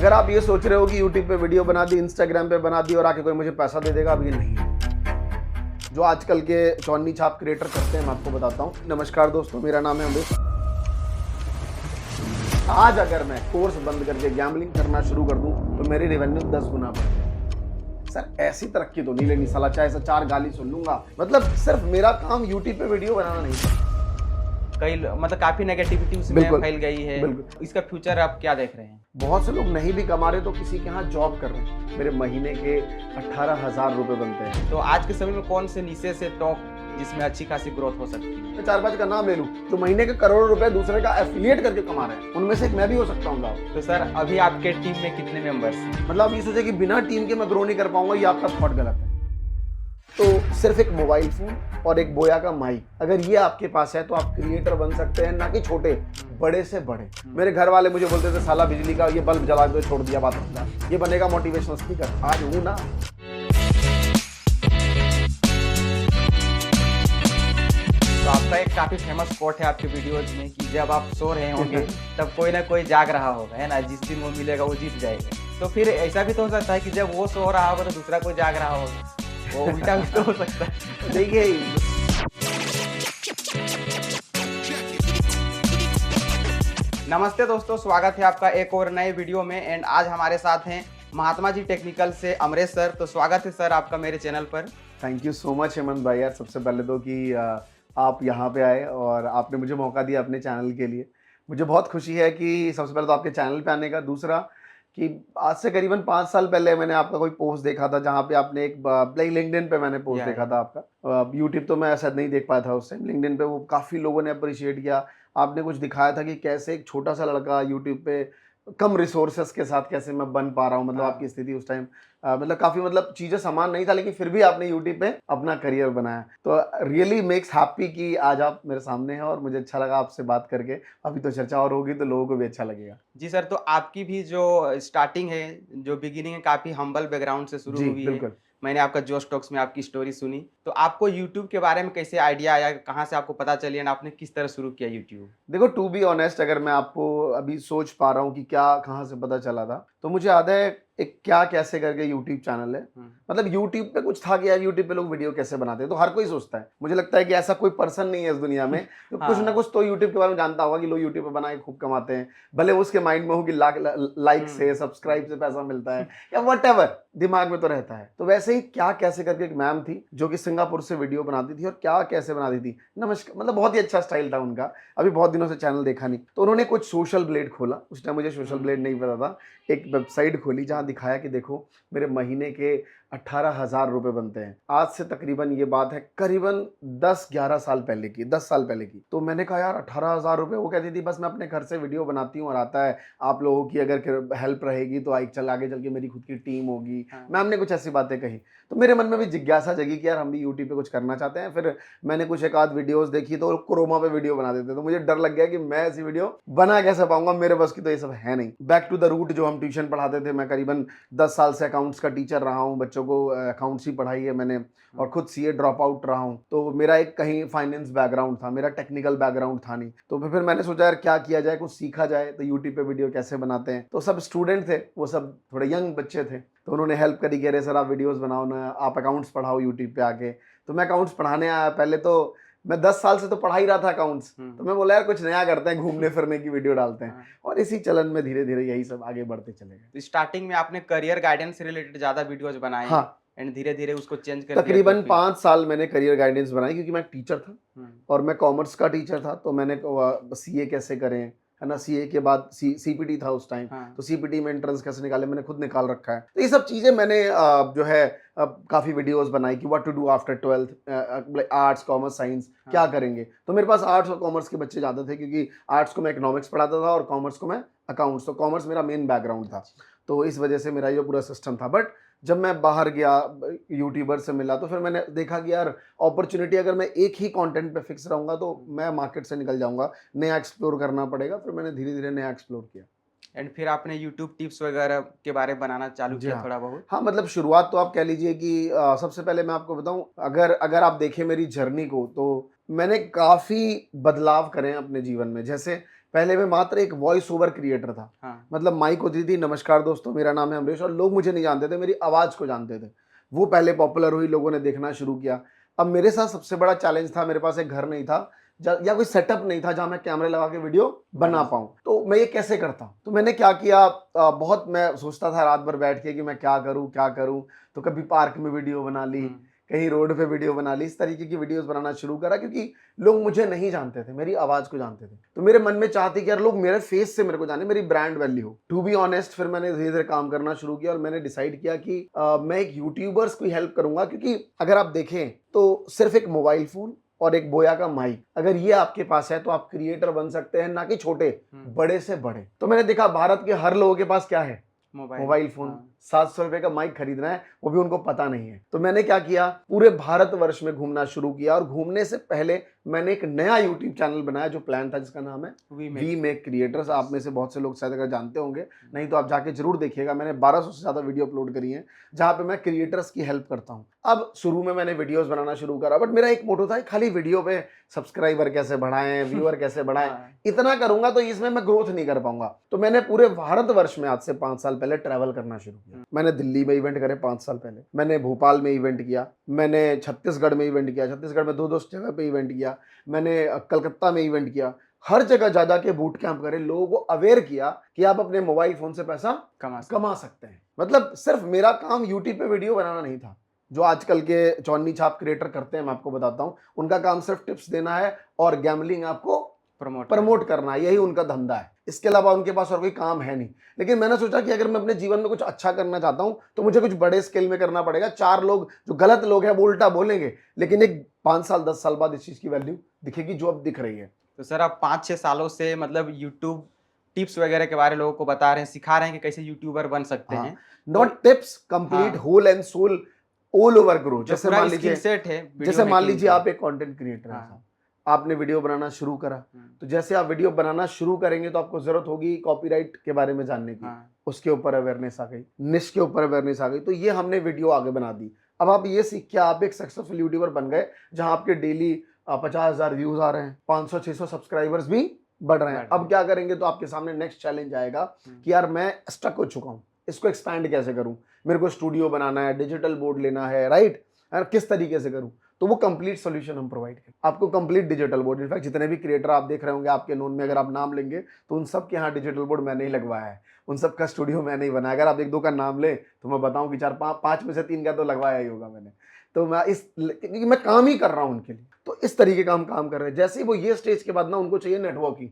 अगर आप ये सोच रहे हो कि यूट्यूब पे वीडियो बना दी, इंस्टाग्राम पे बना दी और आके कोई मुझे पैसा दे देगा, अब ये नहीं है। जो आजकल के चौन्नी छाप क्रिएटर करते हैं, मैं आपको बताता हूँ। नमस्कार दोस्तों, मेरा नाम है अमरीश। आज अगर मैं कोर्स बंद करके गैम्बलिंग करना शुरू कर दूं तो मेरी रेवेन्यू 10 गुना बढ़ जाए। सर ऐसी तरक्की तो नहीं लेनी साला, चाहे 4 गाली सुन लूंगा। मतलब सिर्फ मेरा काम यूट्यूब पे वीडियो बनाना नहीं है। कई मतलब काफी नेगेटिविटी उसमें फैल गई है। इसका फ्यूचर आप क्या देख रहे हैं? बहुत से लोग नहीं भी कमा रहे तो किसी के यहाँ जॉब कर रहे हैं। मेरे महीने के 18,000 रुपए बनते हैं। तो आज के समय में कौन से नीचे से टॉप जिसमें अच्छी खासी ग्रोथ हो सकती है? मैं 4-5 का नाम ले लूं जो महीने के करोड़ों रुपए दूसरे का एफिलिएट करके कमा रहे हैं, उनमें से एक मैं भी हो सकता हूँ। तो सर अभी आपके टीम में कितने मेंबर्स हैं? मतलब ये सोचे कि बिना टीम के मैं ग्रो नहीं कर पाऊंगा, ये आपका थॉट गलत है। तो सिर्फ एक मोबाइल फोन और एक बोया का माइक अगर ये आपके पास है तो आप क्रिएटर बन सकते हैं, ना कि छोटे, बड़े से बड़े। मेरे घर वाले मुझे बोलते थे साला बिजली का ये बल्ब जला के छोड़ दिया, बात होता ये बनेगा मोटिवेशनल स्पीकर। आज हूं ना। तो आपका एक काफी फेमस कोट है आपके वीडियोज में कि जब आप सो रहे होंगे तब कोई ना कोई जाग रहा होगा, है ना? जिस दिन वो मिलेगा वो जीत जाएगा। तो फिर ऐसा भी तो हो सकता है कि जब वो सो रहा होगा तो दूसरा कोई जाग रहा होगा, वो उल्टा भी तो हो सकता है। देखिए, नमस्ते दोस्तों, स्वागत है आपका एक और नए वीडियो में। एंड आज हमारे साथ हैं महात्मा जी टेक्निकल से अमरेश सर। तो स्वागत है सर आपका मेरे चैनल पर। Thank you so much Hemant भाई। यार सबसे पहले तो कि आप यहाँ पे आए और आपने मुझे मौका दिया अपने चैनल के लिए। मुझे बहुत खुशी है कि सबसे पहले तो आपके चैनल पे आने का। दूसरा कि आज से करीबन 5 साल पहले मैंने आपका कोई पोस्ट देखा था जहाँ पे आपने एक लिंक्डइन पे मैंने पोस्ट देखा था आपका। यूट्यूब तो मैं शायद नहीं देख पाया था उस टाइम। लिंक्डइन पे वो काफ़ी लोगों ने अप्रिशिएट किया। आपने कुछ दिखाया था कि कैसे एक छोटा सा लड़का यूट्यूब पे कम रिसोर्सेस के साथ कैसे मैं बन पा रहा हूँ। मतलब आपकी स्थिति उस टाइम मतलब काफ़ी मतलब चीज़ें समान नहीं था, लेकिन फिर भी आपने यूट्यूब पे अपना करियर बनाया। तो रियली मेक्स हैप्पी कि आज आप मेरे सामने हैं और मुझे अच्छा लगा आपसे बात करके। अभी तो चर्चा और होगी तो लोगों को भी अच्छा लगेगा। जी सर, तो आपकी भी जो स्टार्टिंग है, जो बिगिनिंग है, काफ़ी हम्बल बैकग्राउंड से शुरू हुई है। मैंने आपका जोश टॉक्स में आपकी स्टोरी सुनी। तो आपको यूट्यूब के बारे में कैसे आइडिया आया, कहाँ से आपको पता चली और आपने किस तरह शुरू किया यूट्यूब? देखो, टू बी ऑनेस्ट, अगर मैं आपको अभी सोच पा रहा हूँ कि क्या कहाँ से पता चला था, तो मुझे याद है एक क्या कैसे करके यूट्यूब चैनल है। मतलब यूट्यूब पे कुछ था कि यार यूट्यूब पे लोग वीडियो कैसे बनाते हैं, तो हर कोई सोचता है। मुझे लगता है कि ऐसा कोई पर्सन नहीं है इस दुनिया में तो कुछ ना कुछ तो यूट्यूब के बारे में जानता होगा कि लोग यूट्यूब पे बना के खूब कमाते हैं। भले उसके माइंड में हो कि लाइक से, सब्सक्राइब से पैसा मिलता है या व्हाटएवर, दिमाग में तो रहता है। तो वैसे ही क्या कैसे करके एक मैम थी जो कि सिंगापुर से वीडियो बनाती थी और क्या कैसे बनाती थी। नमस्कार, मतलब बहुत ही अच्छा स्टाइल था उनका। अभी बहुत दिनों से चैनल देखा नहीं, तो उन्होंने कुछ सोशल ब्लेड खोला। उस टाइम मुझे सोशल ब्लेड नहीं पता था। एक वेबसाइट खोली जहां दिखाया कि देखो मेरे महीने के 18,000 रुपए बनते हैं। आज से तकरीबन ये बात है करीबन 10-11 साल पहले की, 10 साल पहले की। तो मैंने कहा यार 18,000 रुपए। वो कहती थी बस मैं अपने घर से वीडियो बनाती हूँ और आता है, आप लोगों की अगर हेल्प रहेगी तो आगे चल के मेरी खुद की टीम होगी। मैम ने कुछ ऐसी बातें कही तो मेरे मन में भी जिज्ञासा जगी कि यार हम भी यूट्यूब पे कुछ करना चाहते हैं। फिर मैंने कुछ एक आध वीडियोस देखी तो क्रोमा पे वीडियो बना देते, तो मुझे डर लग गया कि मैं ऐसी वीडियो बना कैसे पाऊंगा, मेरे बस की तो ये सब है नहीं। बैक टू द रूट, जो हम ट्यूशन पढ़ाते थे, मैं करीबन 10 साल से अकाउंट्स का टीचर रहा हूँ। बच्चों को अकाउंट्स ही पढ़ाई है मैंने और खुद सीए ड्रॉप आउट रहा हूँ। तो मेरा एक कहीं फाइनेंस बैकग्राउंड था, मेरा टेक्निकल बैकग्राउंड था नहीं। तो फिर मैंने सोचा यार क्या किया जाए, कुछ सीखा जाए। तो यूट्यूब पे वीडियो कैसे बनाते हैं, तो सब स्टूडेंट थे, वो सब थोड़े यंग बच्चे थे, तो उन्होंने हेल्प करी कि अरे सर आप वीडियोस बनाओ ना, आप अकाउंट्स पढ़ाओ यूट्यूब पे आके। तो मैं अकाउंट्स पढ़ाने आया। पहले तो मैं 10 साल से तो पढ़ा ही रहा था अकाउंट्स। तो मैं बोला यार कुछ नया करते हैं, घूमने फिरने की वीडियो डालते हैं। और इसी चलन में धीरे धीरे यही सब आगे बढ़ते चले गए। स्टार्टिंग में आपने करियर गाइडेंस से रिलेटेड ज्यादा वीडियोज बनाए। हाँ, एंड धीरे धीरे उसको चेंज कर दिया। तकरीबन 5 साल मैंने करियर गाइडेंस बनाई, क्योंकि मैं टीचर था और मैं कॉमर्स का टीचर था। तो मैंने सीए कैसे करें, है ना, सीए के बाद सीपीटी था उस टाइम। तो सीपीटी में एंट्रेंस कैसे निकाले, मैंने खुद निकाल रखा है। तो ये सब चीजें मैंने जो है काफी वीडियोस बनाई कि what to do after 12th, arts commerce science क्या करेंगे। तो मेरे पास आर्ट्स और कॉमर्स के बच्चे ज्यादा थे, क्योंकि आर्ट्स को मैं इकोनॉमिक्स पढ़ाता था और कॉमर्स को मैं अकाउंट्स। तो कॉमर्स मेरा मेन बैकग्राउंड था, तो इस वजह से मेरा ये पूरा सिस्टम था। बट जब मैं बाहर गया, यूट्यूबर से मिला, तो फिर मैंने देखा कि यार अपॉर्चुनिटी, अगर मैं एक ही कंटेंट पे फिक्स रहूंगा तो मैं मार्केट से निकल जाऊंगा, नया एक्सप्लोर करना पड़ेगा। फिर मैंने धीरे धीरे नया एक्सप्लोर किया। एंड फिर आपने यूट्यूब टिप्स वगैरह के बारे में बनाना चालू किया थोड़ा बहुत? हाँ, मतलब शुरुआत तो आप कह लीजिए कि सबसे पहले मैं आपको बताऊं, अगर आप देखें मेरी जर्नी को, तो मैंने काफ़ी बदलाव करे हैं अपने जीवन में। जैसे पहले मैं मात्र एक वॉइस ओवर क्रिएटर था। हाँ, मतलब माइक होती थी, नमस्कार दोस्तों मेरा नाम है अमरीश, और लोग मुझे नहीं जानते थे, मेरी आवाज़ को जानते थे। वो पहले पॉपुलर हुई, लोगों ने देखना शुरू किया। अब मेरे साथ सबसे बड़ा चैलेंज था, मेरे पास एक घर नहीं था या कोई सेटअप नहीं था जहां मैं कैमरे लगा के वीडियो बना पाऊं। तो मैं ये कैसे करता हूं? तो मैंने क्या किया, बहुत मैं सोचता था रात भर बैठ के कि मैं क्या करूं। तो कभी पार्क में वीडियो बना ली, कहीं रोड पे वीडियो बना ली, इस तरीके की वीडियोस बनाना शुरू करा, क्योंकि लोग मुझे नहीं जानते थे, मेरी आवाज को जानते थे। तो मेरे मन में चाहती कि यार लोग मेरे फेस से मेरे को जाने, मेरी ब्रांड वैल्यू हो। टू बी ऑनेस्ट, फिर मैंने धीरे धीरे काम करना शुरू किया और मैंने डिसाइड किया कि मैं एक यूट्यूबर्स की हेल्प करूंगा, क्योंकि अगर आप देखें तो सिर्फ एक मोबाइल फोन और एक बोया का माइक अगर ये आपके पास है तो आप क्रिएटर बन सकते हैं, ना कि छोटे, बड़े से बड़े। तो मैंने देखा भारत के हर लोगों के पास क्या है, मोबाइल फोन। हाँ। 700 रुपए का माइक खरीदना है, वो भी उनको पता नहीं है। तो मैंने क्या किया, पूरे भारतवर्ष में घूमना शुरू किया, और घूमने से पहले मैंने एक नया यूट्यूब चैनल बनाया जो प्लान था, जिसका नाम है वी मेक क्रिएटर्स। आप में से बहुत से लोग शायद अगर जानते होंगे, नहीं तो आप जाके जरूर देखिएगा। मैंने 1200 से ज्यादा वीडियो अपलोड करी हैं जहां पे मैं क्रिएटर्स की हेल्प करता हूं। अब शुरू में मैंने वीडियोस बनाना शुरू करा, बट मेरा एक मोटो था खाली वीडियो पे सब्सक्राइबर कैसे बढ़ाएं, व्यूअर कैसे बढ़ाएं। इतना करूंगा तो इसमें मैं ग्रोथ नहीं कर पाऊंगा। तो मैंने पूरे भारतवर्ष में आज से 5 साल पहले ट्रैवल करना शुरू किया। मैंने दिल्ली में इवेंट करे 5 साल पहले, मैंने भोपाल में इवेंट किया, मैंने छत्तीसगढ़ में इवेंट किया, छत्तीसगढ़ में 2-2 जगह पे इवेंट किया, मैंने कलकत्ता में इवेंट किया। हर जगह जा जाके बूट कैंप करे, लोगों को अवेयर किया कि आप अपने मोबाइल फोन से पैसा कमा सकते हैं। मतलब सिर्फ मेरा काम यूट्यूब पे वीडियो बनाना नहीं था, जो आजकल के चौन्नी छाप क्रिएटर करते हैं, मैं आपको बताता हूं। उनका काम सिर्फ टिप्स देना है और गैम्बलिंग आपको प्रमोट करना है, यही उनका धंधा है। इसके अलावा उनके पास और कोई काम है नहीं। लेकिन मैंने सोचा कि अगर मैं अपने जीवन में कुछ अच्छा करना चाहता हूं तो मुझे कुछ बड़े स्केल में करना पड़ेगा। 4 लोग जो गलत लोग हैं वो उल्टा बोलेंगे, लेकिन एक 5 साल 10 साल बाद इस चीज की वैल्यू दिखेगी जो अब दिख रही है। तो सर आप 5-6 सालों से मतलब यूट्यूब टिप्स वगैरह के बारे में लोगों को बता रहे हैं, सिखा रहे हैं कि कैसे यूट्यूबर बन सकते हैं। Not tips, complete whole and soul all over grow. जैसे मान लीजिए सेट है, जैसे मान लीजिए आप एक कंटेंट क्रिएटर हैं, आपने वीडियो बनाना शुरू करा, तो जैसे आप वीडियो बनाना शुरू करेंगे तो आपको जरूरत होगी कॉपीराइट के बारे में जानने की। उसके ऊपर अवेयरनेस आ गई, निश के ऊपर अवेयरनेस आ गई, तो ये हमने वीडियो आगे बना दी। अब आप ये सीख के आप एक सक्सेसफुल यूट्यूबर बन गए, जहां आपके डेली 50,000 व्यूज आ रहे हैं, 500-600 सब्सक्राइबर्स भी बढ़ रहे हैं। अब क्या करेंगे, तो आपके सामने नेक्स्ट चैलेंज आएगा कि यार मैं स्टक हो चुका हूं, इसको एक्सपैंड कैसे करूं, मेरे को स्टूडियो बनाना है, डिजिटल बोर्ड लेना है, राइट, किस तरीके से करूं। तो वो कंप्लीट सॉल्यूशन हम प्रोवाइड करें आपको, कंप्लीट डिजिटल बोर्ड। इनफैक्ट जितने भी क्रिएटर आप देख रहे होंगे आपके नोन में, अगर आप नाम लेंगे तो उन सब के यहाँ डिजिटल बोर्ड मैंने ही लगवाया है, उन सब का स्टूडियो मैंने ही बनाया। अगर आप 1-2 का नाम ले तो मैं बताऊं कि 4-5 में से 3 का तो लगवाया ही होगा मैंने। तो मैं क्योंकि मैं काम ही कर रहा हूं उनके लिए, तो इस तरीके का हम काम कर रहे हैं। जैसे ही वो ये स्टेज के बाद ना उनको चाहिए नेटवर्किंग,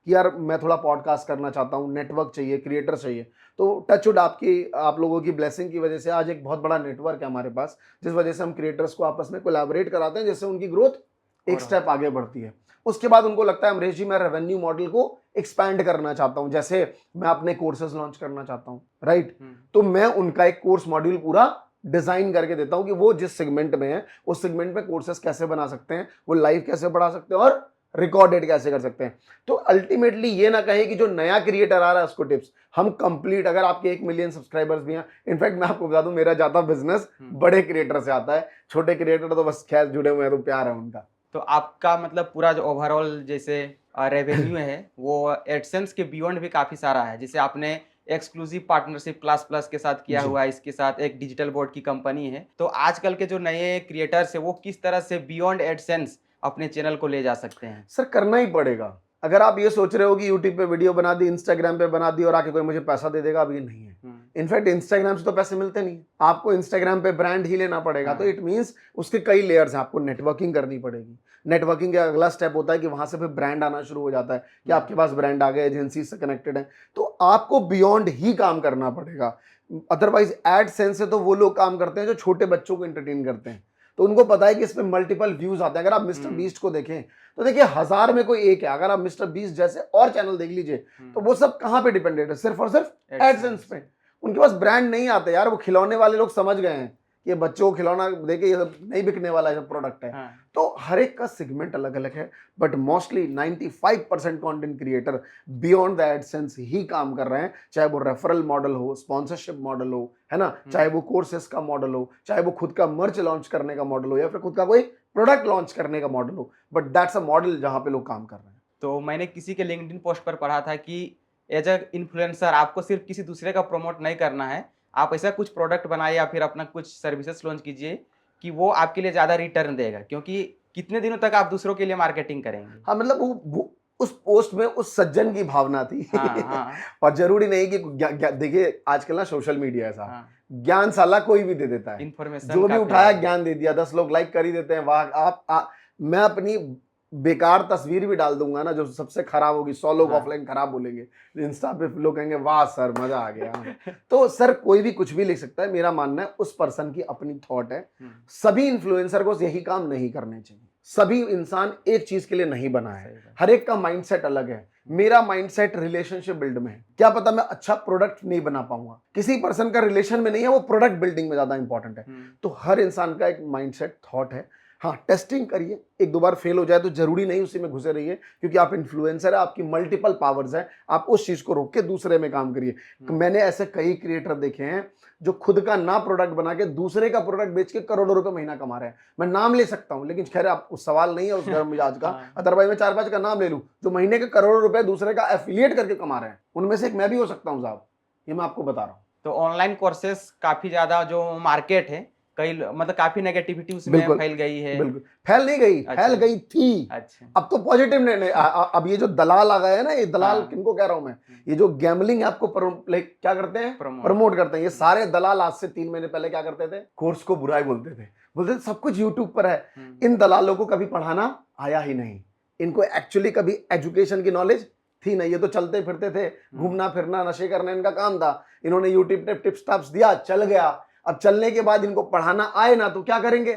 कि यार मैं थोड़ा पॉडकास्ट करना चाहता हूँ, नेटवर्क चाहिए, क्रिएटर चाहिए, तो टचवुड आप लोगों की ब्लेसिंग की वजह से आज एक बहुत बड़ा नेटवर्क है हमारे पास, जिस वजह से हम क्रिएटर्स को आपस में कोलैबोरेट कराते हैं, जिससे उनकी ग्रोथ एक स्टेप आगे बढ़ती है। उसके बाद उनको लगता है अमरीश जी मैं रेवेन्यू मॉडल को एक्सपैंड करना चाहता हूं, जैसे मैं अपने कोर्सेज लॉन्च करना चाहता हूं, राइट। तो मैं उनका एक कोर्स मॉड्यूल पूरा डिजाइन करके देता हूं कि वो जिस सेगमेंट में है उस सेगमेंट में कोर्सेज कैसे बना सकते हैं, वो लाइव कैसे पढ़ा सकते हैं और रिकॉर्डेड कैसे कर सकते हैं। तो अल्टीमेटली ये ना कहे कि जो नया क्रिएटर आ रहा है उसको टिप्स, हम कंप्लीट, अगर आपके 1 मिलियन सब्सक्राइबर्स भी हैं, इनफैक्ट मैं आपको बता दूं मेरा ज्यादा बिजनेस बड़े क्रिएटर से आता है, छोटे क्रिएटर तो बस खैर जुड़े हुए हैं तो प्यार है उनका। तो आपका मतलब पूरा जो ओवरऑल जैसे रेवेन्यू है वो एडसेंस के बियॉन्ड भी काफी सारा है। जैसे आपने एक्सक्लूसिव पार्टनरशिप क्लास प्लस के साथ किया हुआ है, इसके साथ एक डिजिटल बोर्ड की कंपनी है। तो आजकल के जो नए क्रिएटर्स है वो किस तरह से बियॉन्ड एडसेंस अपने चैनल को ले जा सकते हैं? सर करना ही पड़ेगा। अगर आप ये सोच रहे हो कि यूट्यूब पे वीडियो बना दी, इंस्टाग्राम पे बना दी और आके कोई मुझे पैसा दे देगा, अब ये नहीं है। इनफैक्ट इंस्टाग्राम से तो पैसे मिलते नहीं, आपको इंस्टाग्राम पे ब्रांड ही लेना पड़ेगा। तो इट मींस उसके कई लेयर्स हैं, आपको नेटवर्किंग करनी पड़ेगी। नेटवर्किंग का अगला स्टेप होता है कि वहां से फिर ब्रांड आना शुरू हो जाता है कि आपके पास ब्रांड आ गए, एजेंसी से कनेक्टेड है, तो आपको बियॉन्ड ही काम करना पड़ेगा। अदरवाइज एडसेंस से तो वो लोग काम करते हैं जो छोटे बच्चों को एंटरटेन करते हैं, तो उनको पता है कि इसमें मल्टीपल व्यूज आते हैं। अगर आप मिस्टर बीस्ट को देखें तो देखिए 1000 में कोई एक है, अगर आप मिस्टर बीस्ट जैसे और चैनल देख लीजिए तो वो सब कहां पे डिपेंडेंट है, सिर्फ और सिर्फ एडसेंस पे। उनके पास ब्रांड नहीं आते यार, वो खिलौने वाले लोग समझ गए हैं कि बच्चों को खिलौना देके ये सब नहीं बिकने वाला है प्रोडक्ट है। तो हर एक का सेगमेंट अलग अलग है, but mostly 95% content creator beyond the AdSense ही काम कर रहे हैं, चाहे वो रेफरल मॉडल हो, स्पॉन्सरशिप मॉडल हो, है ना, चाहे वो कोर्सेस का मॉडल हो, चाहे वो खुद का मर्च लॉन्च करने का मॉडल हो, या फिर खुद का कोई प्रोडक्ट लॉन्च करने का मॉडल हो, बट दैट्स अ मॉडल जहां पे लोग काम कर रहे हैं। तो मैंने किसी के लिंक्डइन पोस्ट पर पढ़ा था कि एज अ इन्फ्लुएंसर आपको सिर्फ किसी दूसरे का प्रमोट नहीं करना है, आप ऐसा कुछ प्रोडक्ट बनाइए या फिर अपना कुछ सर्विसेज लॉन्च कीजिए कि वो आपके लिए ज़्यादा रिटर्न देगा, क्योंकि कितने दिनों तक आप दूसरों के लिए मार्केटिंग करेंगे। हाँ, मतलब वो उस पोस्ट में उस सज्जन की भावना थी। हाँ, हाँ, और जरूरी नहीं कि देखिए आजकल ना सोशल मीडिया ऐसा हाँ, ज्ञान साला कोई भी दे देता है, इन्फॉर्मेशन जो भी काफ़ी उठाया ज़्यादा। ज्ञान दे दिया, 10 लोग लाइक कर ही देते हैं। वाह मैं अपनी बेकार तस्वीर भी डाल दूंगा ना जो सबसे खराब होगी, 100 लोग हाँ। ऑफलाइन खराब बोलेंगे, इंस्टा पे लोग कहेंगे वाह सर मजा आ गया। तो सर कोई भी कुछ भी लिख सकता है, मेरा मानना है उस पर्सन की अपनी थॉट है। सभी इन्फ्लुएंसर को यही काम नहीं करने चाहिए, सभी इंसान एक चीज के लिए नहीं बना है, सही बात। हर एक का माइंडसेट अलग है। मेरा माइंडसेट रिलेशनशिप बिल्ड में है, क्या पता मैं अच्छा प्रोडक्ट नहीं बना पाऊंगा, किसी पर्सन का रिलेशन में नहीं है, वो प्रोडक्ट बिल्डिंग में ज्यादा इंपॉर्टेंट है। तो हर इंसान का एक माइंडसेट थॉट है। हाँ, टेस्टिंग करिए, एक दो बार फेल हो जाए तो जरूरी नहीं उसी में घुसे रहिए, क्योंकि आप इन्फ्लुएंसर है, आपकी मल्टीपल पावर्स है, आप उस चीज को रोक के दूसरे में काम करिए। मैंने ऐसे कई क्रिएटर देखे हैं जो खुद का ना प्रोडक्ट बना के दूसरे का प्रोडक्ट बेच के करोड़ों रुपए महीना कमा रहे हैं। मैं नाम ले सकता हूं, लेकिन खैर आप उस सवाल नहीं है उस गर्म मिजाज का, अदरवाइज मैं 4-5 का नाम ले लूं जो महीने के करोड़ों रुपए दूसरे का एफिलिएट करके कमा रहे हैं। उनमें से एक मैं भी हो सकता हूं साहब, ये मैं आपको बता रहा हूं। तो ऑनलाइन कोर्सेस काफ़ी ज़्यादा जो मार्केट है, मतलब काफ़ी नेगेटिविटी उसमें बिल्कुल फैल गई है। बिल्कुल फैल नहीं गई, अच्छा। फैल गई थी। अच्छा। अब तो पॉजिटिव ने अब ये जो दलाल आ गए हैं ना, ये दलाल हाँ। किनको कह रहा हूं मैं, ये जो गैम्बलिंग है आपको क्या करते हैं, प्रमोट। प्रमोट करते हैं। ये सारे दलाल आज से 3 महीने पहले क्या करते थे, कोर्स को बुराई बोलते थे सब कुछ यूट्यूब पर है। इन दलालों को कभी पढ़ाना आया ही नहीं, इनको एक्चुअली कभी एजुकेशन की नॉलेज थी नहीं, ये तो चलते फिरते थे, घूमना फिरना नशे करना इनका काम था। इन्होंने यूट्यूब पे टिप्स टाप्स दिया, चल गया। अब चलने के बाद इनको पढ़ाना आए ना तो क्या करेंगे,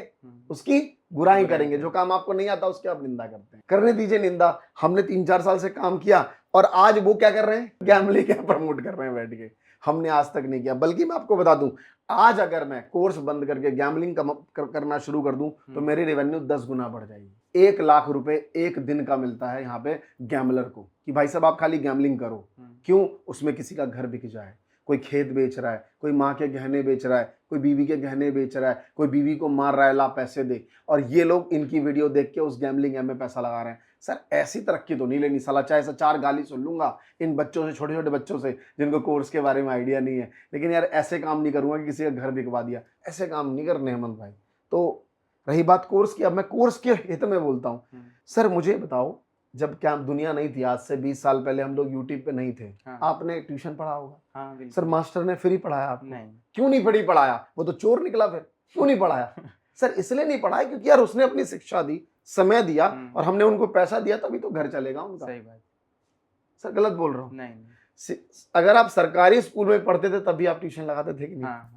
उसकी बुराई करेंगे। जो काम आपको नहीं आता उसकी आप निंदा करते हैं, करने दीजिए निंदा। हमने 3-4 साल से काम किया और आज वो क्या कर रहे हैं, गैम्बलिंग क्या प्रमोट कर रहे हैं बैठ के। हमने आज तक नहीं किया, बल्कि मैं आपको बता दूं, आज अगर मैं कोर्स बंद करके गैम्बलिंग करना शुरू कर दूं तो मेरी रेवेन्यू 10 गुना बढ़ जाएगी। 1 लाख रुपए एक दिन का मिलता है यहाँ पे गैम्बलर को, कि भाई साहब आप खाली गैम्बलिंग करो। क्यों, उसमें किसी का घर बिक जाए, कोई खेत बेच रहा है, कोई माँ के गहने बेच रहा है, कोई बीवी के गहने बेच रहा है, कोई बीवी को मार रहा है, ला पैसे दे, और ये लोग इनकी वीडियो देख के उस गैम्बलिंग ऐप में पैसा लगा रहे हैं। सर ऐसी तरक्की तो नहीं लेनी साला, चाहे ऐसा 4 गाली सुन लूंगा इन बच्चों से, छोटे छोटे बच्चों से जिनको कोर्स के बारे में आइडिया नहीं है, लेकिन यार ऐसे काम नहीं करूंगा कि किसी का घर बिकवा दिया, ऐसे काम नहीं करने हेमंत भाई। तो रही बात कोर्स की, अब मैं कोर्स के हित में बोलता हूँ। सर मुझे बताओ, जब क्या दुनिया नहीं थी, आज से 20 साल पहले हम लोग यूट्यूब पे नहीं थे, हाँ। आपने ट्यूशन पढ़ा होगा। हाँ, सर मास्टर ने फ्री पढ़ाया आपको? नहीं। क्यों नहीं फ्री पढ़ाया, वो तो चोर निकला, फिर क्यों नहीं पढ़ाया? सर इसलिए नहीं पढ़ाया क्योंकि यार उसने अपनी शिक्षा दी, समय दिया, और हमने उनको पैसा दिया, तभी तो घर चलेगा उनका। सही बात। सर गलत बोल रहा हूँ? नहीं। अगर आप सरकारी स्कूल में पढ़ते थे तभी आप ट्यूशन लगाते थे कि नहीं? हाँ।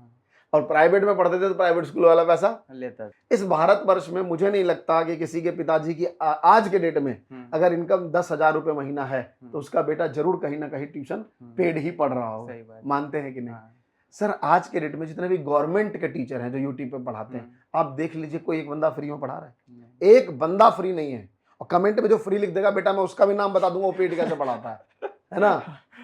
और प्राइवेट में पढ़ते थे तो प्राइवेट स्कूल वाला पैसा लेता। इस भारतवर्ष में मुझे नहीं लगता कि किसी के पिताजी की आज के डेट में अगर इनकम 10,000 रुपए महीना है तो उसका बेटा जरूर कहीं ना कहीं ट्यूशन पेड ही पढ़ रहा हो। मानते हैं कि नहीं? सर आज के डेट में जितने भी गवर्नमेंट के टीचर हैं जो यूट्यूब पे पढ़ाते हैं, आप देख लीजिए कोई एक बंदा फ्री में पढ़ा रहा है? एक बंदा फ्री नहीं है। और कमेंट में जो फ्री लिख देगा, बेटा मैं उसका भी नाम बता दूंगा वो पेड कैसे पढ़ाता है ना?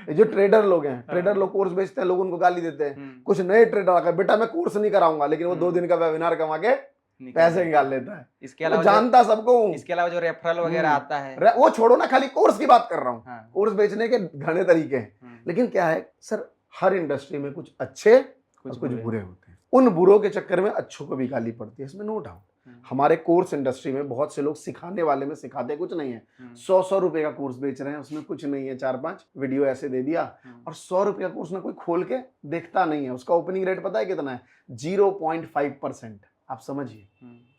जो ट्रेडर लोग हैं, ट्रेडर लोग कोर्स बेचते हैं, लोग उनको गाली देते हैं। कुछ नए ट्रेडर आकर, बेटा मैं कोर्स नहीं कराऊंगा, लेकिन वो 2 दिन का वेबिनार कमा के पैसे निकाल लेता है। इसके अलावा जानता सबको हूं। इसके अलावा जो रेफरल वगैरह आता है, वो छोड़ो ना, खाली कोर्स की बात कर रहा हूँ। कोर्स बेचने के घने तरीके हैं, लेकिन क्या है सर, हर इंडस्ट्री में कुछ अच्छे कुछ बुरे होते हैं। उन बुरों के चक्कर में अच्छों को भी गाली पड़ती है, इसमें नो डाउट। हमारे कोर्स इंडस्ट्री में बहुत से लोग सिखाने वाले में सिखाते कुछ नहीं है। 100 रुपए का कोर्स बेच रहे हैं, उसमें कुछ नहीं है, 4-5 वीडियो ऐसे दे दिया, और 100 रुपए का कोर्स ना कोई खोल के देखता नहीं है। उसका ओपनिंग रेट पता है कितना है? 0.5%। आप समझिए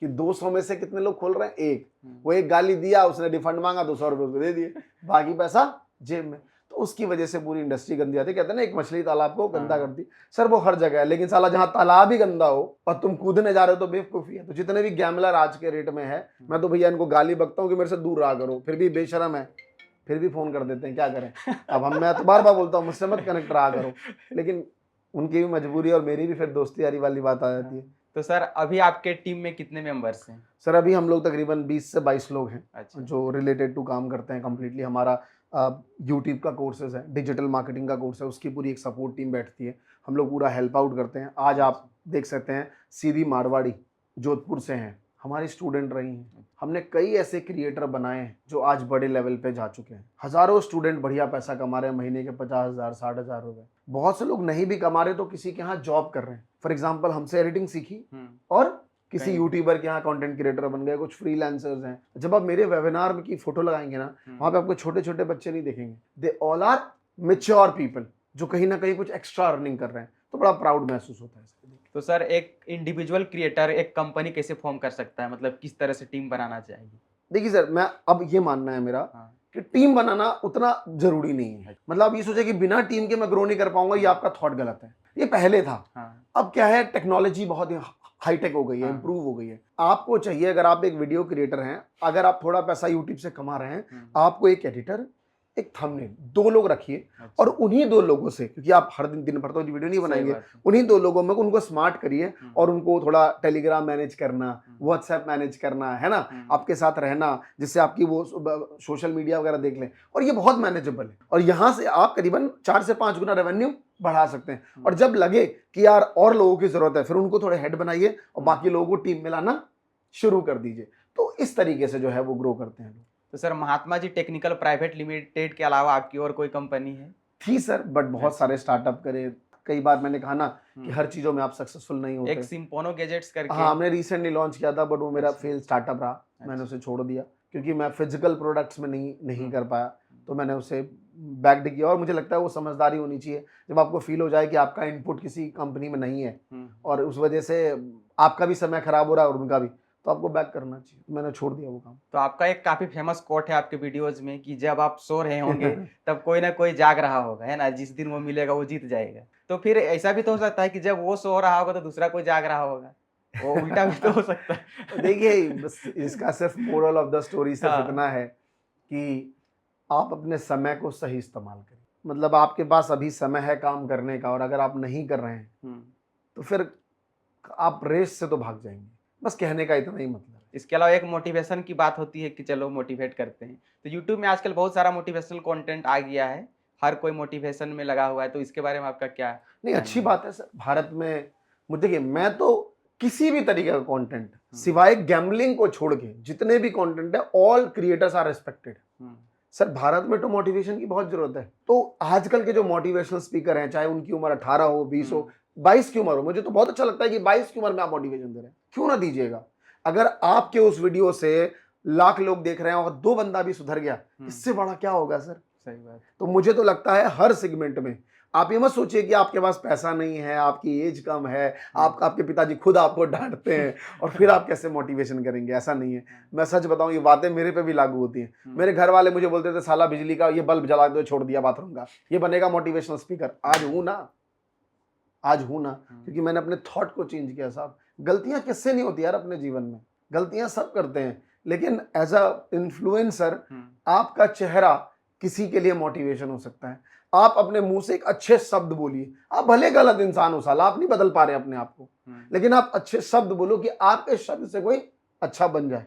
कि 200 में से कितने लोग खोल रहे हैं? एक। वो एक गाली दिया, उसने रिफंड मांगा, 200 रुपए उसको दे दिए, बाकी पैसा जेब में। तो उसकी वजह से पूरी इंडस्ट्री गंदी आती है। कहते हैं ना, एक मछली तालाब को गंदा करती। सर वो हर जगह है, लेकिन साला जहां तालाब ही गंदा हो और तुम कूदने जा रहे हो तो बेवकूफी है। तो जितने भी गैमलर आज के रेट में है, मैं तो भैया इनको गाली बकता हूँ कि मेरे से दूर रहा करो, फिर भी बेशरम है, फिर भी फोन कर देते हैं, क्या करें। अब मैं तो बार बार बोलता हूँ मुझसे मत कनेक्ट रहा करो, लेकिन उनकी भी मजबूरी और मेरी भी फिर दोस्ती यारी वाली बात आ जाती है। तो सर अभी आपके टीम में कितने मेंबर्स हैं? सर अभी हम लोग तकरीबन 20 से 22 लोग हैं। अच्छा। जो रिलेटेड टू काम करते हैं कंप्लीटली। हमारा यूट्यूब का कोर्सेज है, डिजिटल मार्केटिंग का कोर्स है, उसकी पूरी एक सपोर्ट टीम बैठती है, हम लोग पूरा हेल्प आउट करते हैं। आज आप देख सकते हैं सीधी मारवाड़ी जोधपुर से हैं, हमारी स्टूडेंट रही हैं। हमने कई ऐसे क्रिएटर बनाए हैं जो आज बड़े लेवल पे जा चुके हैं। हजारों स्टूडेंट बढ़िया पैसा कमा रहे हैं, महीने के 50,000 60,000 रुपए। बहुत से लोग नहीं भी कमा रहे तो किसी के यहाँ जॉब कर रहे हैं। फॉर एग्जाम्पल हमसे एडिटिंग सीखी और किसी कहीं- यूट्यूबर के यहाँ कंटेंट क्रिएटर बन गए, कुछ फ्रीलांसर्स हैं। जब आप मेरे वेबिनार में की फोटो लगाएंगे ना, वहां पे आपको छोटे छोटे बच्चे नहीं दिखेंगे। They all are mature people जो कहीं ना कहीं कुछ एक्स्ट्रा अर्निंग कर रहे हैं। तो बड़ा प्राउड महसूस होता है इसको देख के। तो सर एक इंडिविजुअल क्रिएटर एक कंपनी कैसे फॉर्म कर सकता है, मतलब किस तरह से टीम बनाना चाहिए? देखिए सर, मैं अब ये मानना है मेरा हाँ। कि टीम बनाना उतना जरूरी नहीं है। मतलब आप ये सोचे कि बिना टीम के मैं ग्रो नहीं कर पाऊंगा, ये आपका थॉट गलत है। ये पहले था। हाँ। अब क्या है, टेक्नोलॉजी बहुत हाईटेक हो गई है, हाँ। इंप्रूव हो गई है। आपको चाहिए, अगर आप एक वीडियो क्रिएटर हैं, अगर आप थोड़ा पैसा यूट्यूब से कमा रहे हैं, आपको एक एडिटर, एक थंबनेल, 2 लोग रखिए अच्छा। और उन्हीं 2 लोगों से, क्योंकि आप हर दिन भर तो वीडियो नहीं सही बनाएंगे, बात है। उन्हीं 2 लोगों में उनको स्मार्ट करिए और उनको थोड़ा टेलीग्राम मैनेज करना, व्हाट्सएप मैनेज करना, है ना, आपके साथ रहना, जिससे आपकी वो सोशल मीडिया वगैरह देख लें। और ये बहुत मैनेजेबल है और यहाँ से आप करीबन 4 से 5 गुना रेवेन्यू बढ़ा सकते हैं। और जब लगे कि यार और लोगों की जरूरत है, फिर उनको थोड़े हेड बनाइए और बाकी लोगों को टीम में लाना शुरू कर दीजिए। तो इस तरीके से जो है वो ग्रो करते हैं लोग। तो sir Mahatma ji technical private limited के अलावा आपकी और कोई कंपनी है? थी सर, बट बहुत सारे स्टार्टअप करे। कई बार मैंने कहा ना कि हर चीजों में आप सक्सेसफुल नहीं होते। एक सिम्पोनो गैजेट्स करके। हाँ, हमने रिसेंटली लॉन्च किया था, बट वो मेरा अच्छा। फेल स्टार्टअप रहा। मैंने उसे छोड़ दिया क्योंकि मैं फिजिकल प्रोडक्ट्स में नहीं कर पाया, तो मैंने उसे बैक्ड किया। और मुझे लगता है वो समझदारी होनी चाहिए। जब आपको फील हो जाए कि आपका इनपुट किसी कंपनी में नहीं है और उस वजह से आपका भी समय खराब हो रहा है और उनका भी, तो आपको बैक करना चाहिए। मैंने छोड़ दिया वो काम। तो आपका एक काफी फेमस कोट है आपके वीडियोज में कि जब आप सो रहे होंगे तब कोई ना कोई जाग रहा होगा, है ना, जिस दिन वो मिलेगा वो जीत जाएगा। तो फिर ऐसा भी तो हो सकता है कि जब वो सो रहा होगा तो दूसरा कोई जाग रहा होगा, वो उल्टा भी तो हो सकता है। देखिए, बस इसका सिर्फ मोरल ऑफ द स्टोरी सिर्फ हाँ। इतना है कि आप अपने समय को सही इस्तेमाल करें। मतलब आपके पास अभी समय है काम करने का, और अगर आप नहीं कर रहे हैं तो फिर आप रेस से तो भाग जाएंगे। बस कहने का इतना ही मतलब है। इसके अलावा एक मोटिवेशन की बात होती है कि चलो मोटिवेट करते हैं, तो यूट्यूब में आजकल बहुत सारा मोटिवेशनल कंटेंट आ गया है, हर कोई मोटिवेशन में लगा हुआ है, तो इसके बारे में आपका क्या? नहीं, अच्छी बात है सर। भारत में मुझे देखिए, मैं तो किसी भी तरीके का कंटेंट सिवाय गैम्बलिंग को छोड़ के जितने भी कंटेंट है, all creators are respected. Sir, Bharat में तो मोटिवेशन की बहुत जरूरत है। तो आजकल के जो मोटिवेशनल स्पीकर हैं, चाहे उनकी उम्र 18 हो, 20 हो, 22 की उम्र हो, मुझे तो बहुत अच्छा लगता है कि 22 की उम्र में आप मोटिवेशन दे रहे हैं। क्यों ना दीजिएगा। अगर आपके उस वीडियो से लाख लोग देख रहे हैं और 2 बंदा भी सुधर गया, इससे बड़ा क्या होगा सर। सही बात। तो मुझे तो लगता है हर सेगमेंट में आप ये मत सोचिए कि आपके पास पैसा नहीं है, आपकी एज कम है, आपके पिताजी खुद आपको डांटते हैं और फिर आप कैसे मोटिवेशन करेंगे। ऐसा नहीं है। मैं सच बताऊं, ये बातें मेरे पे भी लागू होती हैं। मेरे घर वाले मुझे बोलते थे, साला बिजली का ये बल्ब जला दो, छोड़ दिया बाथरूम का, ये बनेगा मोटिवेशनल स्पीकर। आज हूं ना, क्योंकि मैंने अपने थॉट को चेंज किया। साहब, गलतियां किससे नहीं होती यार अपने जीवन में, गलतियां सब करते हैं, लेकिन एज अ इन्फ्लुएंसर आपका चेहरा किसी के लिए मोटिवेशन हो सकता है। आप अपने मुंह से एक अच्छे शब्द बोलिए। आप भले गलत इंसान हो, साला आप नहीं बदल पा रहे अपने आप को, लेकिन आप अच्छे शब्द बोलो कि आपके शब्द से कोई अच्छा बन जाए।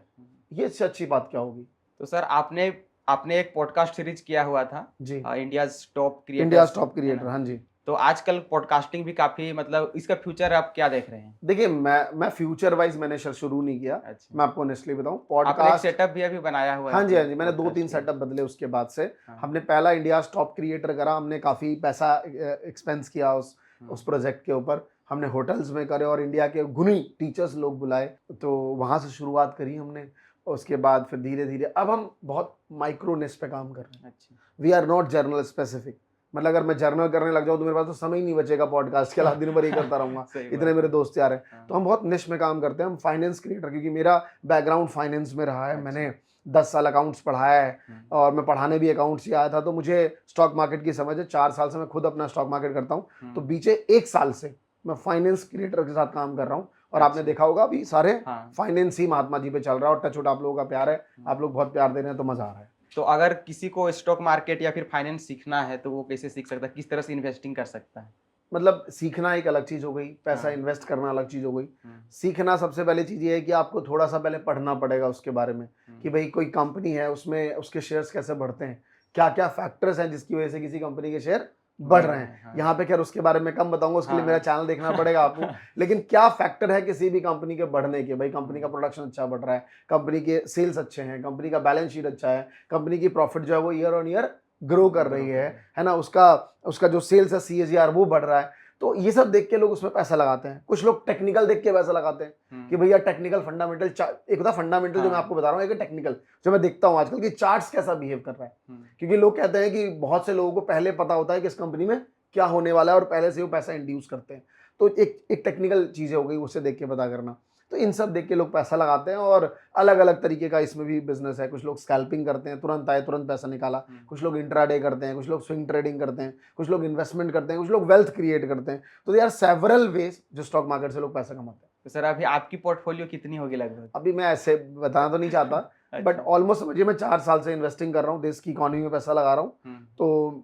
ये इससे अच्छी बात क्या होगी। तो सर आपने एक पॉडकास्ट सीरीज किया हुआ था जी, इंडियाज टॉप क्रिएटर। हाँ जी। तो आजकल पॉडकास्टिंग भी काफी, मतलब इसका फ्यूचर आप क्या देख रहे हैं? देखिए, मैं फ्यूचर वाइज मैंने शुरू नहीं किया। अच्छा। मैं आपको ऑनेस्टली बताऊं, आपने एक पॉडकास्ट सेटअप भी अभी बनाया हुआ है? हाँ जी, मैंने 2-3 सेटअप बदले उसके बाद से। हमने पहला इंडिया टॉप क्रिएटर करा, हमने काफी पैसा एक्सपेंस किया उस प्रोजेक्ट के ऊपर। हमने होटल्स में करे और इंडिया के गुणी टीचर्स लोग बुलाए, तो वहां से शुरुआत करी हमने। उसके बाद फिर धीरे धीरे अब हम बहुत माइक्रो निश पे काम कर रहे हैं। अच्छा। We are not general specific. मतलब अगर मैं जर्नल करने लग जाऊं तो मेरे पास तो समय ही नहीं बचेगा पॉडकास्ट के अलावा, दिन भर ही करता रहूंगा। इतने मेरे दोस्त यार हैं। तो हम बहुत निश में काम करते हैं। हम फाइनेंस क्रिएटर, क्योंकि मेरा बैकग्राउंड फाइनेंस में रहा है। मैंने 10 साल अकाउंट्स पढ़ाया है और मैं पढ़ाने भी अकाउंट्स ही आया था, तो मुझे स्टॉक मार्केट की समझ है। 4 साल से मैं खुद अपना स्टॉक मार्केट करता हूँ, तो बीचे 1 साल से मैं फाइनेंस क्रिएटर के साथ काम कर रहा हूँ। और आपने देखा होगा अभी सारे फाइनेंस ही महात्मा जी पे चल रहा है, और टचवुड आप लोगों का प्यार है, आप लोग बहुत प्यार दे रहे हैं, तो मजा आ रहा है। तो अगर किसी को स्टॉक मार्केट या फिर फाइनेंस सीखना है तो वो कैसे सीख सकता है, किस तरह से इन्वेस्टिंग कर सकता है? मतलब सीखना एक अलग चीज हो गई, पैसा इन्वेस्ट करना अलग चीज हो गई। सीखना सबसे पहले चीज ये है कि आपको थोड़ा सा पहले पढ़ना पड़ेगा उसके बारे में, कि भाई कोई कंपनी है, उसमें उसके शेयर्स कैसे बढ़ते हैं, क्या क्या फैक्टर्स हैं जिसकी वजह से किसी कंपनी के शेयर बढ़ रहे हैं। हाँ। यहाँ पे खैर उसके बारे में कम बताऊंगा, उसके लिए हाँ। मेरा चैनल देखना पड़ेगा आपको। लेकिन क्या फैक्टर है किसी भी कंपनी के बढ़ने के? भाई कंपनी का प्रोडक्शन अच्छा बढ़ रहा है, कंपनी के सेल्स अच्छे हैं, कंपनी का बैलेंस शीट अच्छा है, कंपनी की प्रॉफिट जो है वो ईयर ऑन ईयर ग्रो कर रही है ना, उसका जो सेल्स है CAGR वो बढ़ रहा है। तो ये सब देख के लोग उसमें पैसा लगाते हैं। कुछ लोग टेक्निकल देख के पैसा लगाते हैं कि भैया टेक्निकल फंडामेंटल, एक होता फंडामेंटल जो मैं आपको बता रहा हूँ, एक टेक्निकल जो मैं देखता हूँ आजकल कि चार्ट्स कैसा बिहेव कर रहा है। क्योंकि लोग कहते हैं कि बहुत से लोगों को पहले पता होता है कि इस कंपनी में क्या होने वाला है और पहले से वो पैसा इंड्यूस करते हैं। तो एक टेक्निकल चीजें हो गई, उससे देख के पता करना। तो इन सब देख के लोग पैसा लगाते हैं और अलग अलग तरीके का इसमें भी बिजनेस है। कुछ लोग स्कैल्पिंग करते हैं, तुरंत आए तुरंत पैसा निकाला, कुछ लोग इंट्राडे करते हैं, कुछ लोग स्विंग ट्रेडिंग करते हैं, कुछ लोग इन्वेस्टमेंट करते हैं, कुछ लोग वेल्थ क्रिएट करते हैं। तो दे आर सेवरल वेज जो स्टॉक मार्केट से लोग पैसा कमाते हैं। तो सर अभी आपकी पोर्टफोलियो कितनी होगी लगभग? अभी मैं ऐसे बताना तो नहीं चाहता बट ऑलमोस्ट समझिए मैं 4 साल से इन्वेस्टिंग कर रहा हूँ, देश की इकोनॉमी में पैसा लगा रहा हूँ। तो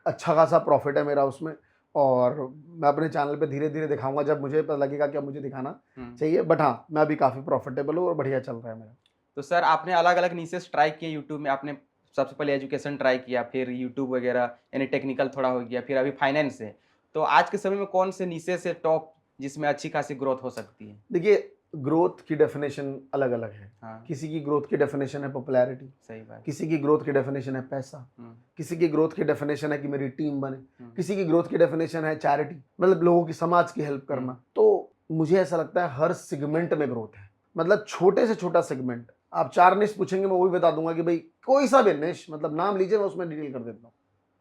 अच्छा खासा प्रॉफिट है मेरा उसमें, और मैं अपने चैनल पे धीरे धीरे दिखाऊंगा जब मुझे पता लगेगा कि अब मुझे दिखाना चाहिए। बट हाँ, मैं अभी काफ़ी प्रॉफिटेबल हूँ और बढ़िया चल रहा है मेरा। तो सर आपने अलग अलग नीसेस ट्राई किए यूट्यूब में। आपने सबसे पहले एजुकेशन ट्राई किया, फिर यूट्यूब वगैरह यानी टेक्निकल थोड़ा हो गया, फिर अभी फाइनेंस है। तो आज के समय में कौन से नीसेस है टॉप जिसमें अच्छी खासी ग्रोथ हो सकती है? देखिए, ग्रोथ की डेफिनेशन अलग अलग है। हाँ, किसी की ग्रोथ की डेफिनेशन है पॉपुलैरिटी, सही बात। किसी की ग्रोथ की डेफिनेशन है पैसा, किसी की ग्रोथ की डेफिनेशन है कि मेरी टीम बने, किसी की ग्रोथ की डेफिनेशन है चैरिटी, मतलब लोगों की, समाज की हेल्प करना। तो मुझे ऐसा लगता है हर सेगमेंट में ग्रोथ है। मतलब छोटे से छोटा सेगमेंट, आप 4 निश पूछेंगे मैं वो भी बता दूंगा कि भाई कोई सा भी निश, मतलब नाम लीजिए मैं उसमें डिटेल कर देता हूँ।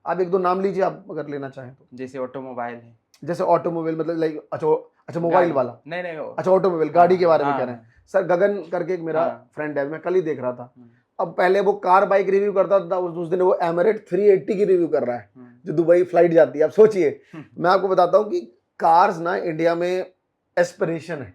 आप 1-2 नाम लीजिए आप अगर लेना चाहें तो। जैसे ऑटोमोबाइल है, जैसे ऑटोमोबाइल, मतलब लाइक अच्छा मोबाइल गाड़ी। वाला, नहीं अच्छा ऑटोमोबाइल गाड़ी के बारे में हाँ, कह रहे हैं। सर गगन करके एक मेरा हाँ। फ्रेंड है, मैं कल ही देख रहा था। अब पहले वो कार बाइक रिव्यू करता था, उस दिन वो एमिरेट 380 की रिव्यू कर रहा है जो दुबई फ्लाइट जाती है। अब सोचिए, मैं आपको बताता हूँ कि कार्स ना इंडिया में एस्पिरेशन है।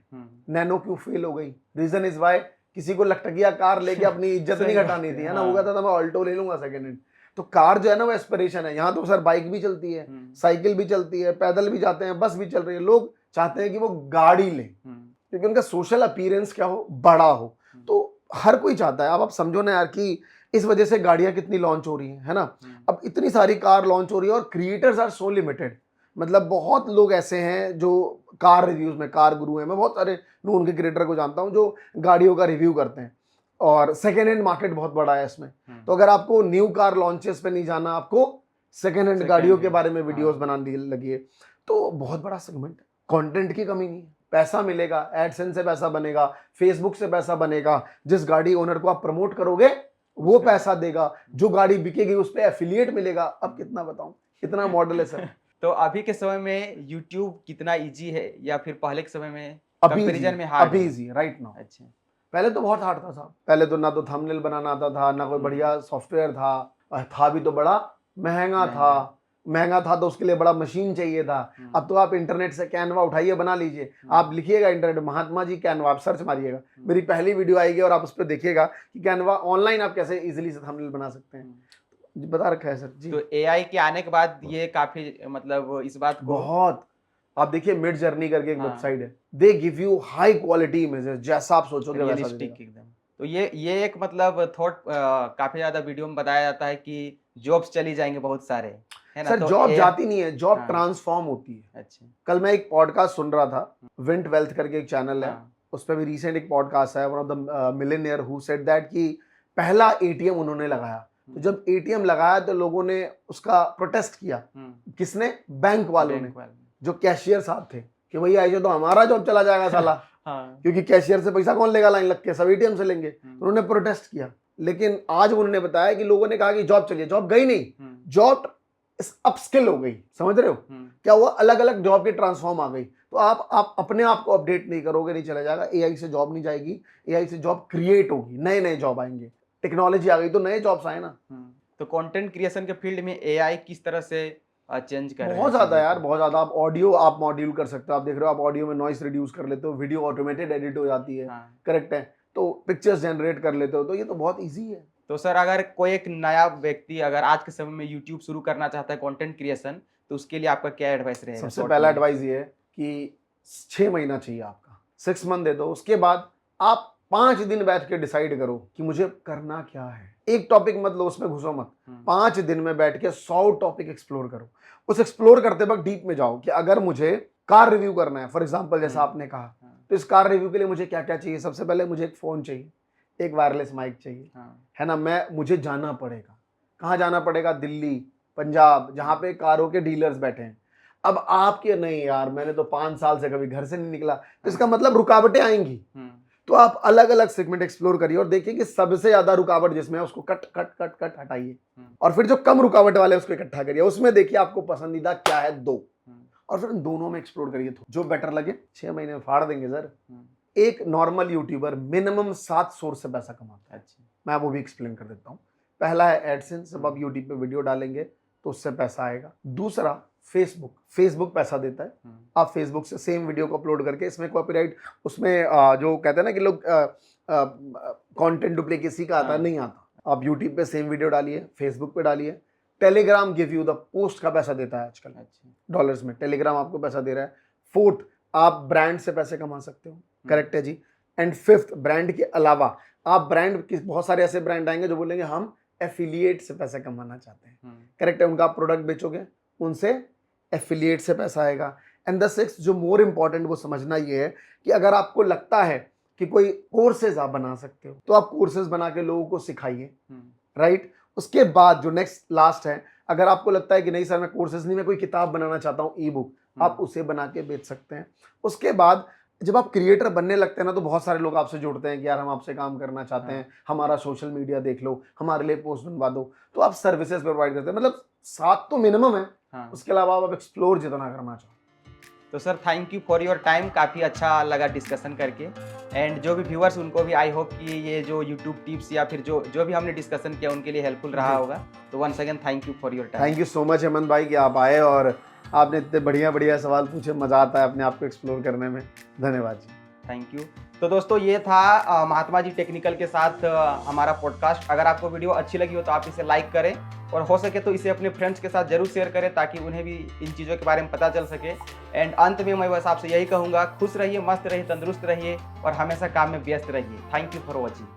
नैनो क्यों फेल हो गई? रीजन इज वाई, किसी को लटकिया कार लेके अपनी इज्जत नहीं घटानी थी, है ना। वो कहता था मैं ऑल्टो ले लूंगा सेकंड हैंड। तो कार जो है ना वो एस्पिरेशन है। यहाँ तो सर बाइक भी चलती है, साइकिल भी चलती है, पैदल भी जाते हैं, बस भी चल रही है। लोग चाहते हैं कि वो गाड़ी लें क्योंकि उनका सोशल अपीयरेंस क्या हो, बड़ा हो। तो हर कोई चाहता है। अब आप समझो ना यार कि इस वजह से गाड़ियां कितनी लॉन्च हो रही हैं, है ना। अब इतनी सारी कार लॉन्च हो रही है और क्रिएटर्स आर सो लिमिटेड। मतलब बहुत लोग ऐसे हैं जो कार रिव्यूज में कार गुरु हैं। मैं बहुत सारे नून के क्रिएटर को जानता हूं जो गाड़ियों का रिव्यू करते हैं, और सेकेंड हैंड मार्केट बहुत बड़ा है इसमें। तो अगर आपको न्यू कार लॉन्चेस पे नहीं जाना, आपको सेकेंड हैंड गाड़ियों के बारे में वीडियोस बनाने लगिए, तो बहुत बड़ा सेगमेंट है। कंटेंट की कमी नहीं है, पैसा मिलेगा, एडसेंस से पैसा बनेगा, फेसबुक से पैसा बनेगा। जिस गाड़ी ओनर को आप प्रमोट करोगे वो पैसा देगा, जो गाड़ी बिकेगी उस पर एफिलिएट मिलेगा। अब कितना बताऊं, इतना मॉडल है सर। तो अभी के समय में YouTube कितना इजी है या फिर पहले के समय में अभी कंपैरिजन में हार्ड अभी है? Easy right now. अच्छा, पहले तो बहुत हार्ड था साहब। पहले तो ना तो थंबनेल बनाना आता था, ना कोई बढ़िया सॉफ्टवेयर था भी तो बड़ा महंगा था तो उसके लिए बड़ा मशीन चाहिए था। अब तो आप इंटरनेट से कैनवा उठाइए, बना लीजिए। आप लिखिएगा इंटरनेट महात्मा जी कैनवा, आप सर्च मारिएगा, मेरी पहली वीडियो आएगी और आप उस पर देखिएगा कि कैनवा ऑनलाइन आप कैसे इजीली से थंबनेल बना सकते हैं। बता रखा है सर जी। तो AI के आने के बाद ये काफी मतलब इस बात को बहुत, आप देखिए मिड जर्नी करके एक वेबसाइट है, they give you high quality images, जैसा आप सोचोगे वैसा रियलिस्टिक एकदम। तो ये एक मतलब थॉट काफी ज्यादा वीडियो में बताया जाता है कि जॉब्स चली जाएंगे बहुत सारे, है ना। सर तो जॉब जाती नहीं है, जॉब हाँ। ट्रांसफॉर्म होती है। अच्छा, कल मैं एक पॉडकास्ट सुन रहा था, विंट वेल्थ करके एक चैनल है, हाँ। उस पर भी रिसेंट एक पॉडकास्ट है, one of the millionaire who said that कि पहला एटीएम उन्होंने लगाया। तो जब एटीएम लगाया तो लोगों ने उसका प्रोटेस्ट किया। किसने? बैंक वालों ने, जो कैशियर साहब थे कि भैया ऐसे तो हमारा जॉब चला जाएगा साला। हाँ। क्योंकि कैशियर से पैसा कौन लेगा लाइन लग के, सब एटीएम से लेंगे। तो उन्होंने प्रोटेस्ट किया। लेकिन आज उन्होंने बताया कि लोगों ने कहा कि जॉब चलिए, जॉब गई नहीं, जॉब अपस्किल हो गई। समझ रहे हो क्या हुआ? अलग अलग जॉब की ट्रांसफॉर्म आ गई। तो आप अपने आप को अपडेट नहीं करोगे, नहीं चला जाएगा। एआई से जॉब नहीं जाएगी, एआई से जॉब क्रिएट होगी, नए नए जॉब आएंगे। टेक्नोलॉजी आ गई तो नए जॉब्स आए ना। तो कंटेंट क्रिएशन के फील्ड में एआई किस तरह से चेंज कर रहा है? बहुत ज्यादा यार, बहुत ज्यादा। आप ऑडियो आप मॉड्यूल कर सकते हो, आप देख रहे हो, आप ऑडियो में नॉइस रिड्यूस कर लेते हो, वीडियो ऑटोमेटेड एडिट हो जाती है, करेक्ट है। तो पिक्चर्स जनरेट कर लेते हो, तो ये तो बहुत इजी है। तो सर अगर कोई एक नया व्यक्ति अगर आज के समय में यूट्यूब शुरू करना चाहता है कंटेंट क्रिएशन, तो उसके लिए आपका क्या एडवाइस रहेगा? सबसे पहला एडवाइस ये है कि 6 महीना चाहिए आपका, 6 मंथ दे दो। उसके बाद आप 5 दिन बैठ के डिसाइड करो कि मुझे करना क्या है। एक टॉपिक मत लो, उसमें घुसो मत। हम्म, 5 दिन में बैठ के 100 टॉपिक एक्सप्लोर करो। उस एक्सप्लोर करते वक्त डीप में जाओ कि अगर मुझे कार रिव्यू करना है, फॉर एग्जांपल जैसा आपने कहा, हाँ, तो इस कार रिव्यू के लिए मुझे क्या क्या चाहिए? सबसे पहले मुझे एक फ़ोन चाहिए, एक वायरलेस माइक चाहिए, हाँ, है ना? मुझे जाना पड़ेगा, कहाँ जाना पड़ेगा? दिल्ली, पंजाब, जहाँ पे कारों के डीलर्स बैठे हैं। अब आपके नहीं यार, मैंने तो 5 साल से कभी घर से नहीं निकला, तो इसका मतलब रुकावटें आएंगी। हम्म, तो आप अलग अलग सेगमेंट एक्सप्लोर करिए और देखिए कि सबसे ज्यादा रुकावट जिसमें है उसको कट कट कट कट हटाइए, और फिर जो कम रुकावट वाले हैं उसको इकट्ठा करिए। उसमें देखिए आपको पसंदीदा क्या है, 2, और फिर उन दोनों में एक्सप्लोर करिए। जो बेटर लगे 6 महीने में फाड़ देंगे सर। एक नॉर्मल यूट्यूबर मिनिमम 7 सोर्स से पैसा कमाता है। अच्छा, मैं वो भी एक्सप्लेन कर देता हूँ। पहला है एडसेंस, जब आप यूट्यूब पे वीडियो डालेंगे तो उससे पैसा आएगा। दूसरा फेसबुक पैसा देता है। आप फेसबुक से सेम वीडियो को अपलोड करके, इसमें कॉपीराइट, उसमें जो कहते हैं ना कि लोग कंटेंट डुप्लीकेसी का आता है, नहीं आता। आप यूट्यूब पे सेम वीडियो डालिए, फेसबुक पे डालिए। Telegram give you the post का पैसा देता है आजकल, अच्छा, डॉलर्स में टेलीग्राम आपको पैसा दे रहा है। 4th, आप ब्रांड से पैसे कमा सकते हो, करेक्ट है जी। एंड 5th, ब्रांड के अलावा आप बहुत सारे ऐसे ब्रांड आएंगे जो बोलेंगे हम एफिलिएट से पैसे कमाना चाहते हैं, करेक्ट है। उनका आप प्रोडक्ट बेचोगे, उनसे एफिलिएट से पैसा आएगा। एंड द 6th, जो मोर इंपॉर्टेंट वो समझना ये है कि अगर आपको लगता है कि कोई कोर्सेज आप बना सकते हो, तो आप कोर्सेज बना के लोगों को सिखाइए, राइट। उसके बाद जो नेक्स्ट लास्ट है, अगर आपको लगता है कि नहीं सर मैं कोर्सेज नहीं, मैं कोई किताब बनाना चाहता हूँ, ई बुक, आप उसे बना के बेच सकते हैं। उसके बाद जब आप क्रिएटर बनने लगते हैं ना, तो बहुत सारे लोग आपसे जुड़ते हैं कि यार हम आपसे काम करना चाहते हैं, हमारा सोशल मीडिया देख लो, हमारे लिए पोस्ट बनवा दो। तो आप सर्विसेज प्रोवाइड करते हैं, मतलब 7 तो मिनिमम है। उसके अलावा आप एक्सप्लोर जितना करना चाहो। तो sir thank you for your time, काफ़ी अच्छा लगा डिस्कशन करके। एंड जो भी व्यूअर्स, उनको भी आई होप कि ये जो यूट्यूब टिप्स या फिर जो भी हमने डिस्कशन किया उनके लिए हेल्पफुल रहा होगा। तो once again thank you for your time. Thank you so much Hemant भाई कि आप आए और आपने इतने बढ़िया बढ़िया सवाल पूछे। मज़ा आता है अपने आप को एक्सप्लोर करने में। धन्यवाद जी। Thank you. तो दोस्तों ये था महात्मा जी टेक्निकल के साथ हमारा पॉडकास्ट। अगर आपको वीडियो अच्छी लगी हो तो आप इसे लाइक करें, और हो सके तो इसे अपने फ्रेंड्स के साथ जरूर शेयर करें, ताकि उन्हें भी इन चीज़ों के बारे में पता चल सके। एंड अंत में मैं बस आपसे यही कहूँगा, खुश रहिए, मस्त रहिए, तंदुरुस्त रहिए और हमेशा काम में व्यस्त रहिए। Thank you for watching.